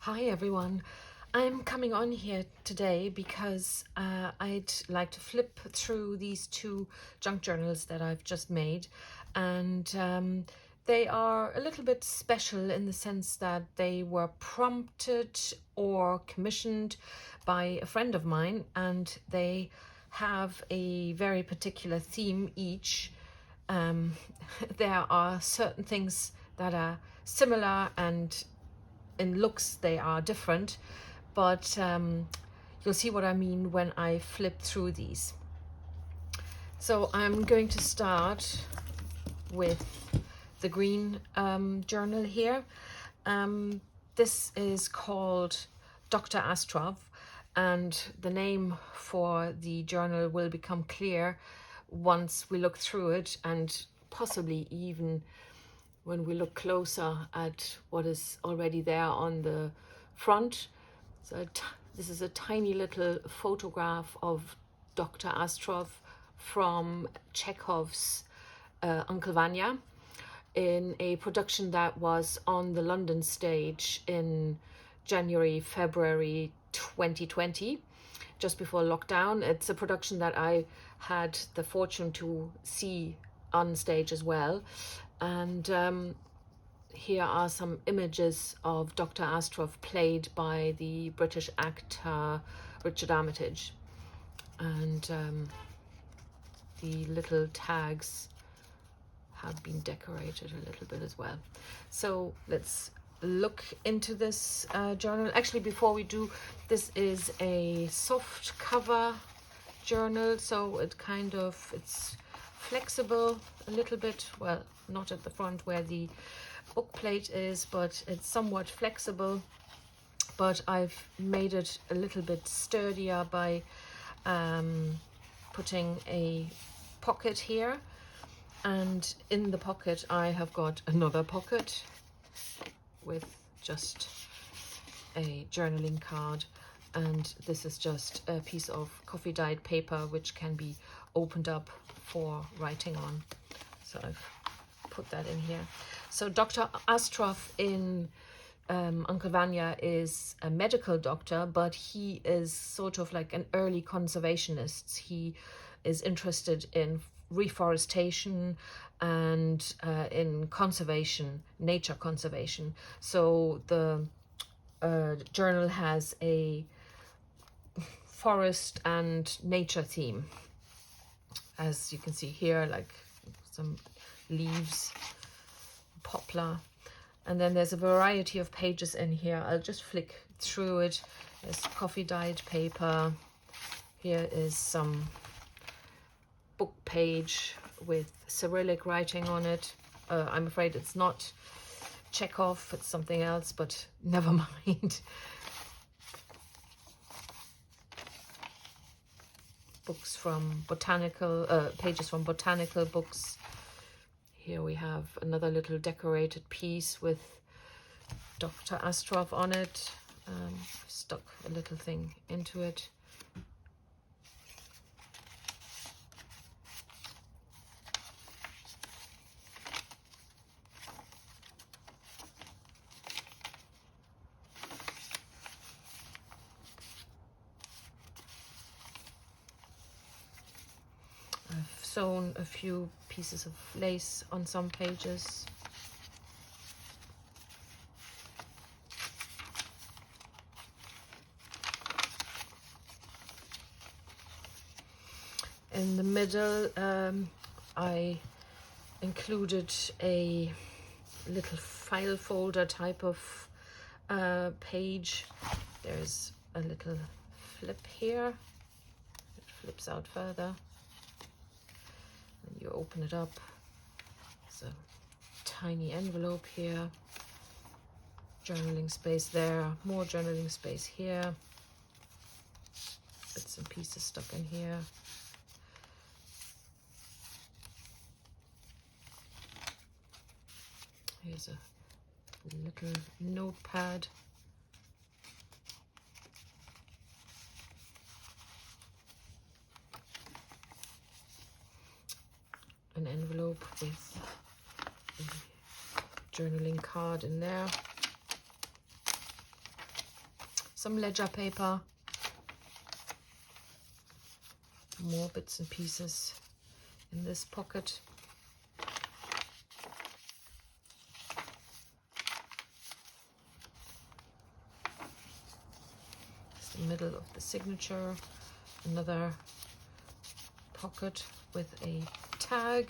Hi everyone. I'm coming on here today because I'd like to flip through these two junk journals that I've just made, and they are a little bit special in the sense that they were prompted or commissioned by a friend of mine, and they have a very particular theme each. There are certain things that are similar, and in looks they are different, but you'll see what I mean when I flip through these. So I'm going to start with the green journal here. This is called Dr. Astrov, and the name for the journal will become clear once we look through it, and possibly even when we look closer at what is already there on the front. So this is a tiny little photograph of Dr. Astrov from Chekhov's Uncle Vanya in a production that was on the London stage in January, February 2020, just before lockdown. It's a production that I had the fortune to see on stage as well. And here are some images of Dr. Astrov, played by the British actor Richard Armitage. And the little tags have been decorated a little bit as well. So let's look into this journal. Actually, before we do, this is a soft cover journal, so it's flexible a little bit. Well, not at the front where the book plate is, but it's somewhat flexible. But I've made it a little bit sturdier by putting a pocket here, and in the pocket I have got another pocket with just a journaling card, and this is just a piece of coffee dyed paper which can be opened up for writing on. So I've put that in here. So Dr. Astrov in Uncle Vanya is a medical doctor, but he is sort of like an early conservationist. He is interested in reforestation and in conservation, nature conservation. So the journal has a forest and nature theme, as you can see here, like some leaves, poplar, and then there's a variety of pages in here. I'll just flick through it. There's coffee dyed paper. Here is some book page with Cyrillic writing on it. I'm afraid it's not Chekhov, it's something else, but never mind. Books from botanical, pages from botanical books. Here we have another little decorated piece with Dr. Astrov on it. I've stuck a little thing into it. I've sewn a few pieces of lace on some pages. In the middle, I included a little file folder type of page. There's a little flip here. It flips out further. You open it up. There's a tiny envelope here, journaling space there, more journaling space here, bits and pieces stuck in here. Here's a little notepad. An envelope with a journaling card in there. some ledger paper, more bits and pieces in this pocket. It's the middle of the signature, another pocket with a tag.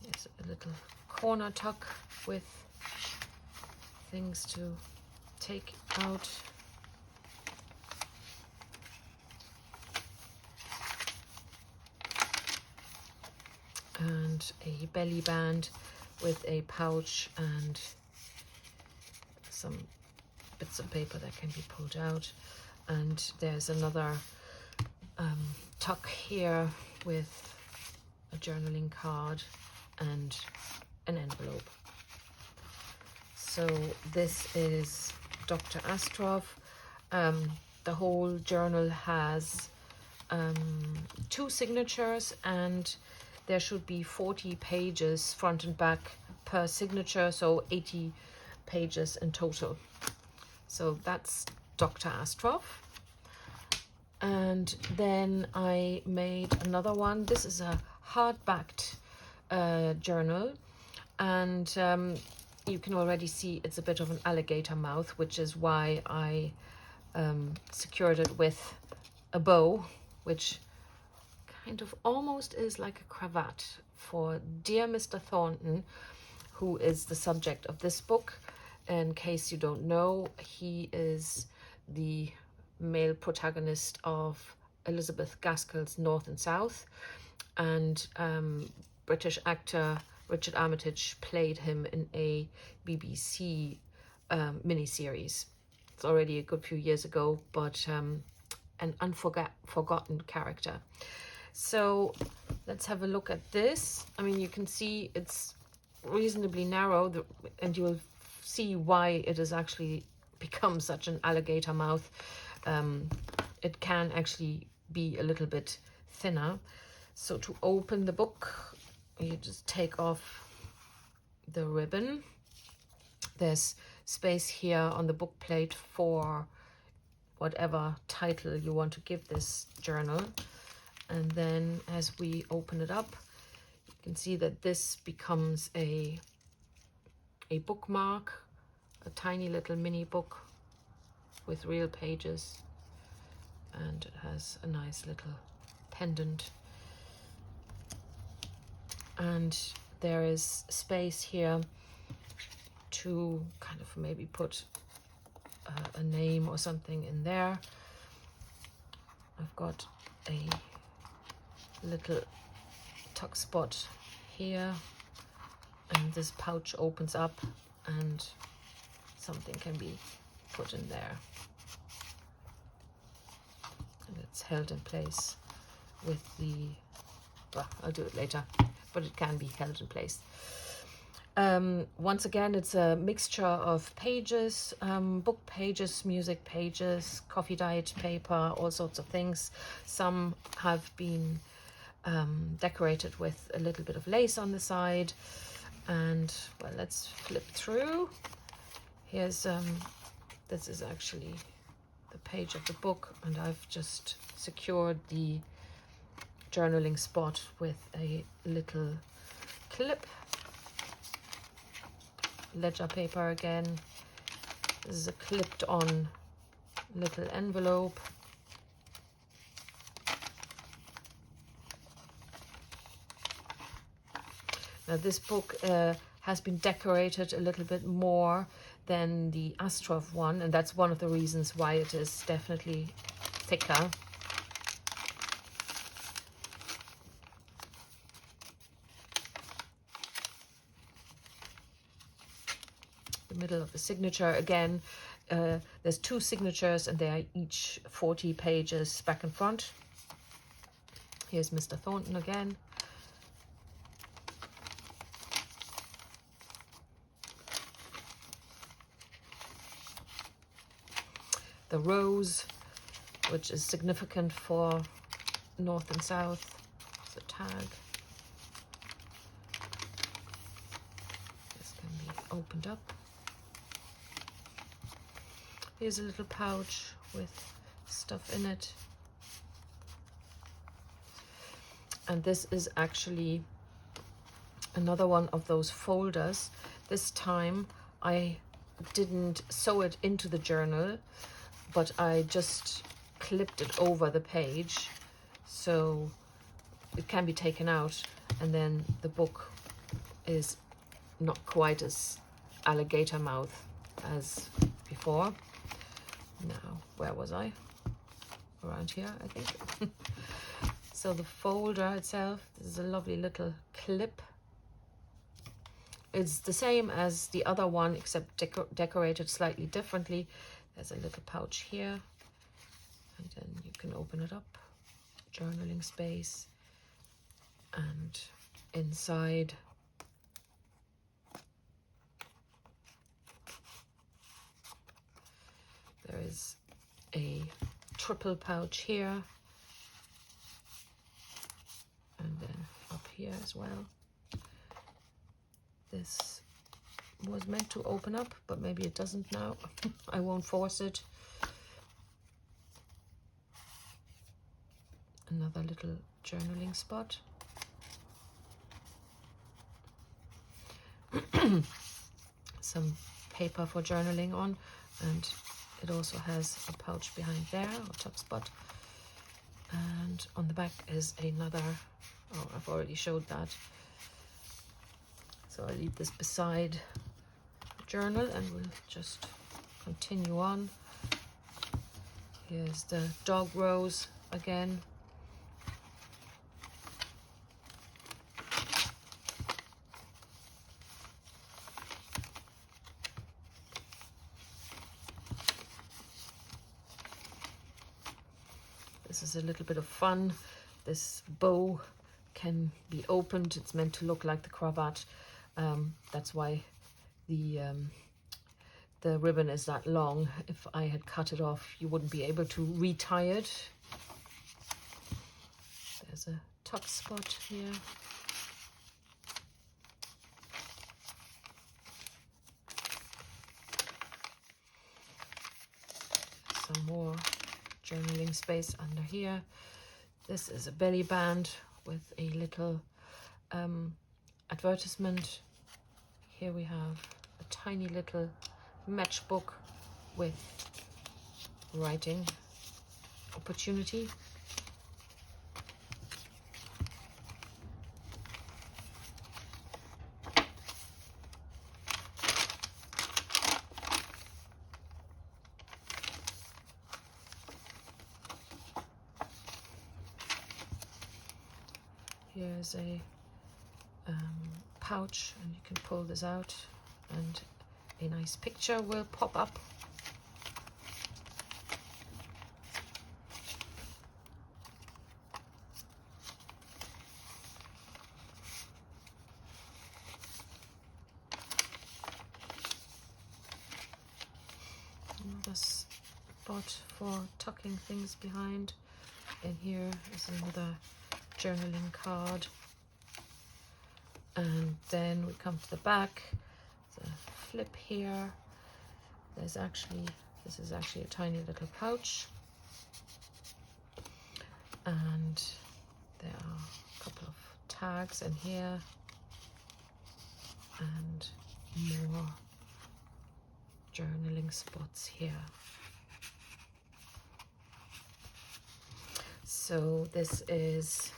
There's a little corner tuck with things to take out. And a belly band with a pouch and some bits of paper that can be pulled out. And there's another tuck here with a journaling card and an envelope. So this is Dr. Astrov. The whole journal has 2 signatures, and there should be 40 pages front and back per signature, so 80 pages in total. So that's Dr. Astrov. And then I made another one. This is a hard-backed journal, and you can already see it's a bit of an alligator mouth, which is why I secured it with a bow, which kind of almost is like a cravat for dear Mr. Thornton, who is the subject of this book. In case you don't know, he is the male protagonist of Elizabeth Gaskell's North and South, and British actor Richard Armitage played him in a BBC miniseries. It's already a good few years ago, but an forgotten character. So let's have a look at this. I mean, you can see it's reasonably narrow, and you'll see why it has actually become such an alligator mouth. It can actually be a little bit thinner. So to open the book, you just take off the ribbon. There's space here on the book plate for whatever title you want to give this journal. And then as we open it up, you can see that this becomes a bookmark, a tiny little mini book with real pages, and it has a nice little pendant. And there is space here to kind of maybe put a name or something in there. I've got a little tuck spot here, and this pouch opens up and something can be put in there, and it's held in place with the, well, I'll do it later, but it can be held in place. Once again, it's a mixture of pages, book pages, music pages, coffee dyed paper, all sorts of things. Some have been decorated with a little bit of lace on the side. And well, let's flip through. Here's this is actually the page of the book, and I've just secured the journaling spot with a little clip. Ledger paper again. This is a clipped on little envelope. Now this book has been decorated a little bit more than the Astrov one, and that's one of the reasons why it is definitely thicker. The middle of the signature again, there's 2 signatures and they are each 40 pages back and front. Here's Mr. Thornton again. The rose, which is significant for North and South, it's a tag. This can be opened up. Here's a little pouch with stuff in it. And this is actually another one of those folders. This time I didn't sew it into the journal, but I just clipped it over the page so it can be taken out, and then the book is not quite as alligator mouth as before. Now, where was I? Around here, I think. So the folder itself, this is a lovely little clip. It's the same as the other one, except decorated slightly differently. There's a little pouch here, and then you can open it up. Journaling space, and inside there is a triple pouch here, and then up here as well. This was meant to open up, but maybe it doesn't now. I won't force it. Another little journaling spot. Some paper for journaling on, and it also has a pouch behind there, or top spot. And on the back is another, oh, I've already showed that. So I'll leave this beside the journal and we'll just continue on. Here's the dog rose again. This is a little bit of fun. This bow can be opened. It's meant to look like the cravat. That's why the ribbon is that long. If I had cut it off, you wouldn't be able to retie it. There's a tuck spot here. Some more journaling space under here. This is a belly band with a little advertisement. Here we have a tiny little matchbook with writing opportunity. Here's a pouch, and you can pull this out and a nice picture will pop up. Another spot for tucking things behind, and here is another journaling card. And then we come to the back, the flip here. This is actually a tiny little pouch, and there are a couple of tags in here and more journaling spots here. So this is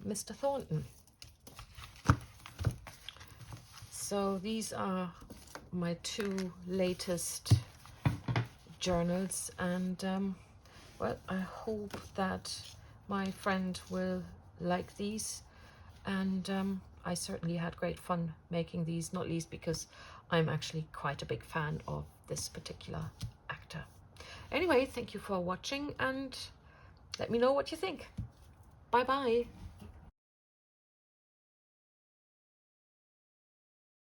Mr. Thornton. So these are my two latest journals, and well, I hope that my friend will like these, and I certainly had great fun making these, not least because I'm actually quite a big fan of this particular actor. Anyway, thank you for watching, and let me know what you think. Bye bye.